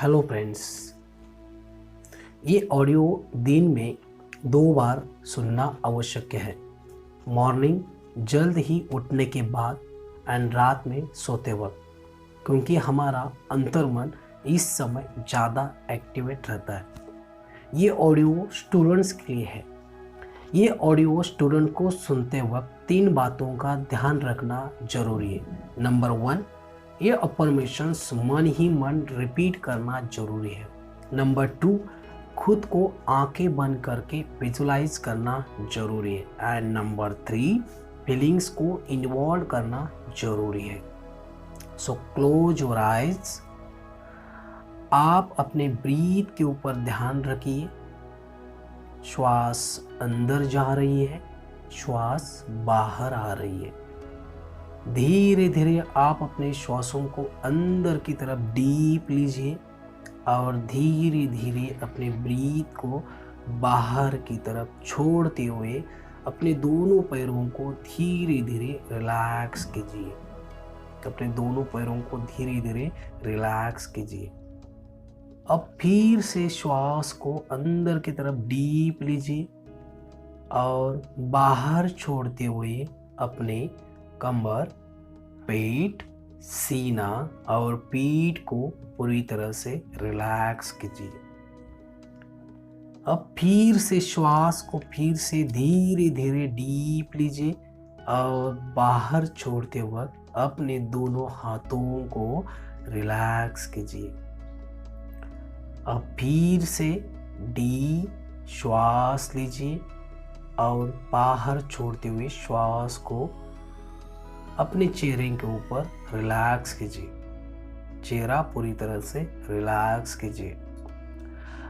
Hello friends, ये audio दिन में 2 बार सुनना आवश्यक है। मॉर्निंग जल्द ही उठने के बाद एंड रात में सोते वक्त, क्योंकि हमारा अंतर्मन इस समय ज़्यादा एक्टिवेट रहता है। ये ऑडियो स्टूडेंट्स के लिए है। ये ऑडियो स्टूडेंट को सुनते वक्त 3 बातों का ध्यान रखना जरूरी है। नंबर 1, ये अफर्मेशंस मन ही मन रिपीट करना जरूरी है। नंबर 2, खुद को आंखें बंद करके विजुलाइज करना जरूरी है। एंड नंबर 3, फीलिंग्स को इन्वॉल्व करना जरूरी है। So close your eyes. आप अपने ब्रीथ के ऊपर ध्यान रखिए। श्वास अंदर जा रही है, श्वास बाहर आ रही है। धीरे धीरे आप अपने श्वासों को अंदर की तरफ डीप लीजिए और धीरे धीरे अपने ब्रीथ को बाहर की तरफ छोड़ते हुए अपने दोनों पैरों को धीरे धीरे रिलैक्स कीजिए। अपने दोनों पैरों को धीरे धीरे रिलैक्स कीजिए। अब फिर से श्वास को अंदर की तरफ डीप लीजिए और बाहर छोड़ते हुए अपने कमर, पेट, सीना और पीठ को पूरी तरह से रिलैक्स कीजिए। अब फिर से श्वास को फिर से धीरे धीरे डीप लीजिए और बाहर छोड़ते वक्त अपने दोनों हाथों को रिलैक्स कीजिए। अब फिर से डीप श्वास लीजिए और बाहर छोड़ते हुए श्वास को अपने चेहरे के ऊपर रिलैक्स कीजिए। चेहरा पूरी तरह से रिलैक्स कीजिए।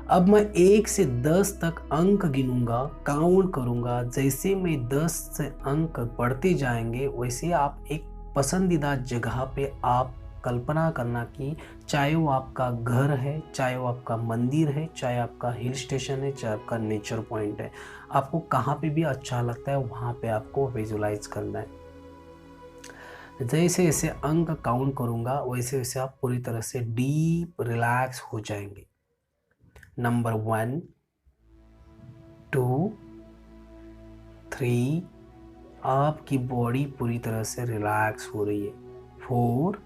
अब मैं 1 से 10 तक अंक गिनूंगा, काउंट करूंगा। जैसे मैं 10 से अंक बढ़ते जाएंगे वैसे आप एक पसंदीदा जगह पे आप कल्पना करना कि चाहे वो आपका घर है, चाहे वो आपका मंदिर है, चाहे आपका हिल स्टेशन है, चाहे आपका नेचर पॉइंट है, आपको कहाँ पे भी अच्छा लगता है वहाँ पे आपको विजुलाइज करना है। जैसे जैसे अंक काउंट करूँगा वैसे वैसे आप पूरी तरह से डीप रिलैक्स हो जाएंगे। नंबर 1, 2, 3, आपकी बॉडी पूरी तरह से रिलैक्स हो रही है। 4,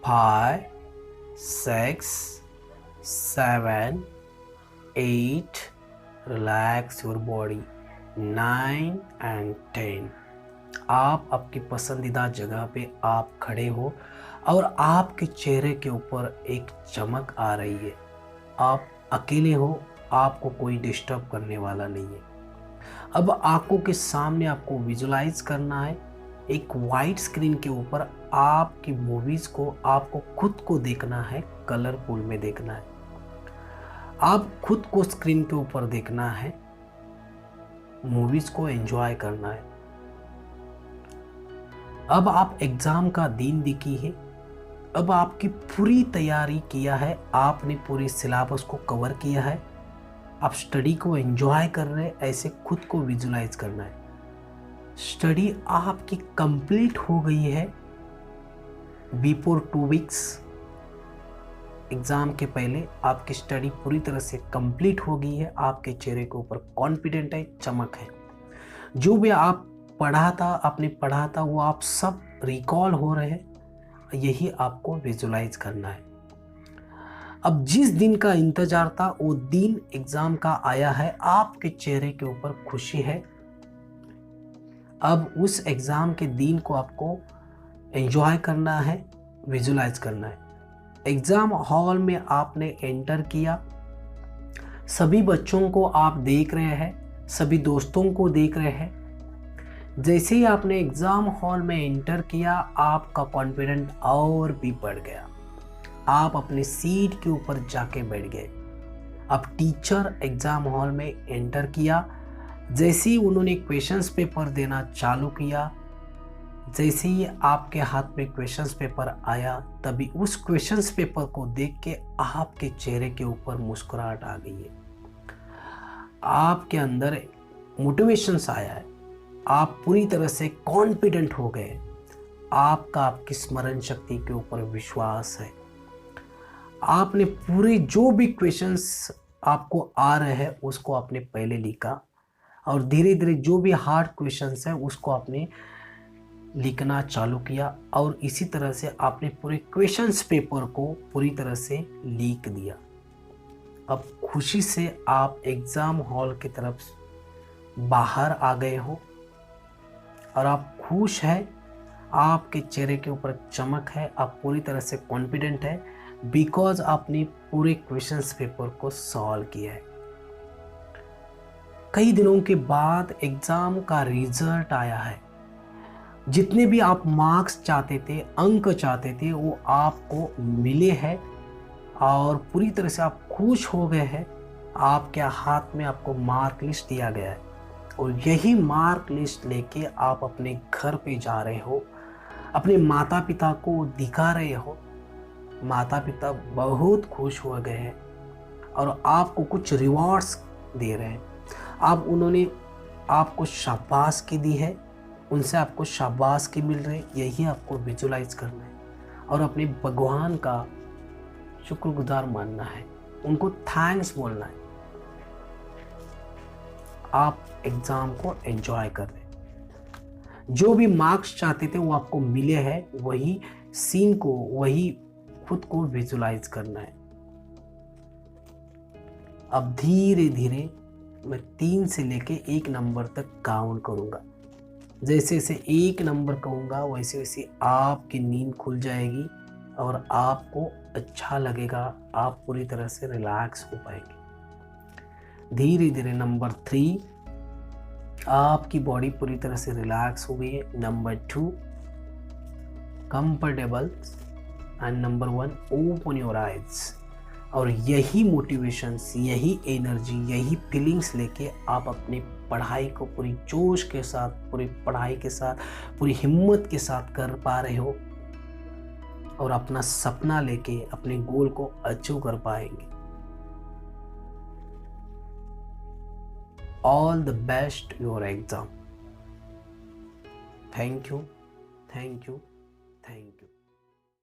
5, 6, 7, 8, रिलैक्स योर बॉडी। 9 एंड 10, आप आपकी पसंदीदा जगह पे आप खड़े हो और आपके चेहरे के ऊपर एक चमक आ रही है। आप अकेले हो, आपको कोई डिस्टर्ब करने वाला नहीं है। अब आंखों के सामने आपको विजुलाइज करना है। एक वाइट स्क्रीन के ऊपर आपकी मूवीज़ को आपको खुद को देखना है, कलरफुल में देखना है। आप खुद को स्क्रीन के ऊपर देखना है, मूवीज़ को एंजॉय करना है। अब आप एग्ज़ाम का दिन देखी है। अब आपकी पूरी तैयारी किया है, आपने पूरी सिलेबस को कवर किया है, आप स्टडी को एंजॉय कर रहे हैं। ऐसे खुद को विजुलाइज करना है। स्टडी आपकी कंप्लीट हो गई है बिफोर 2 वीक्स। एग्ज़ाम के पहले आपकी स्टडी पूरी तरह से कंप्लीट हो गई है। आपके चेहरे के ऊपर कॉन्फिडेंट है, चमक है। जो भी आप आपने पढ़ा था वो आप सब रिकॉल हो रहे हैं। यही आपको विजुलाइज करना है। अब जिस दिन का इंतजार था वो दिन एग्जाम का आया है। आपके चेहरे के ऊपर खुशी है। अब उस एग्जाम के दिन को आपको एंजॉय करना है, विजुलाइज करना है। एग्जाम हॉल में आपने एंटर किया, सभी बच्चों को आप देख रहे हैं, सभी दोस्तों को देख रहे हैं। जैसे ही आपने एग्ज़ाम हॉल में एंटर किया, आपका कॉन्फिडेंस और भी बढ़ गया। आप अपने सीट के ऊपर जाके बैठ गए। अब टीचर एग्ज़ाम हॉल में एंटर किया। जैसे ही उन्होंने क्वेश्चंस पेपर देना चालू किया, जैसे ही आपके हाथ में क्वेश्चंस पेपर आया, तभी उस क्वेश्चंस पेपर को देख के आपके चेहरे के ऊपर मुस्कुराहट आ गई है। आपके अंदर मोटिवेशंस आया है। आप पूरी तरह से कॉन्फिडेंट हो गए। आपकी स्मरण शक्ति के ऊपर विश्वास है। आपने पूरे जो भी क्वेश्चंस आपको आ रहे हैं उसको आपने पहले लिखा, और धीरे धीरे जो भी हार्ड क्वेश्चंस हैं उसको आपने लिखना चालू किया, और इसी तरह से आपने पूरे क्वेश्चंस पेपर को पूरी तरह से लिख दिया। अब खुशी से आप एग्ज़ाम हॉल की तरफ बाहर आ गए हो और आप खुश हैं, आपके चेहरे के ऊपर चमक है, आप पूरी तरह से कॉन्फिडेंट है, बिकॉज आपने पूरे क्वेश्चंस पेपर को सॉल्व किया है। कई दिनों के बाद एग्ज़ाम का रिजल्ट आया है। जितने भी आप मार्क्स चाहते थे, अंक चाहते थे, वो आपको मिले हैं और पूरी तरह से आप खुश हो गए हैं। आपके हाथ में आपको मार्क लिस्ट दिया गया है और यही मार्क लिस्ट लेके आप अपने घर पे जा रहे हो, अपने माता पिता को दिखा रहे हो। माता पिता बहुत खुश हो गए हैं और आपको कुछ रिवॉर्ड्स दे रहे हैं। आप उन्होंने आपको शाबाशी दी है, उनसे आपको शाबाशी मिल रही है, यही आपको विजुलाइज करना है और अपने भगवान का शुक्रगुजार मानना है, उनको थैंक्स बोलना है। आप एग्ज़ाम को एंजॉय कर रहे हैं। जो भी मार्क्स चाहते थे वो आपको मिले हैं, वही सीन को, वही खुद को विजुलाइज करना है। अब धीरे धीरे मैं 3 से लेके 1 नंबर तक काउंट करूँगा। जैसे जैसे 1 नंबर कहूँगा वैसे वैसे आपकी नींद खुल जाएगी और आपको अच्छा लगेगा, आप पूरी तरह से रिलैक्स हो पाएंगे। धीरे धीरे नंबर 3, आपकी बॉडी पूरी तरह से रिलैक्स हो गई है। Number 2, comfortable, and number 1, open your eyes. और यही मोटिवेशंस, यही एनर्जी, यही फीलिंग्स लेके आप अपनी पढ़ाई को पूरी जोश के साथ, पूरी पढ़ाई के साथ, पूरी हिम्मत के साथ कर पा रहे हो और अपना सपना लेके अपने गोल को अचीव कर पाएंगे। All the best your exam. Thank you, thank you, thank you.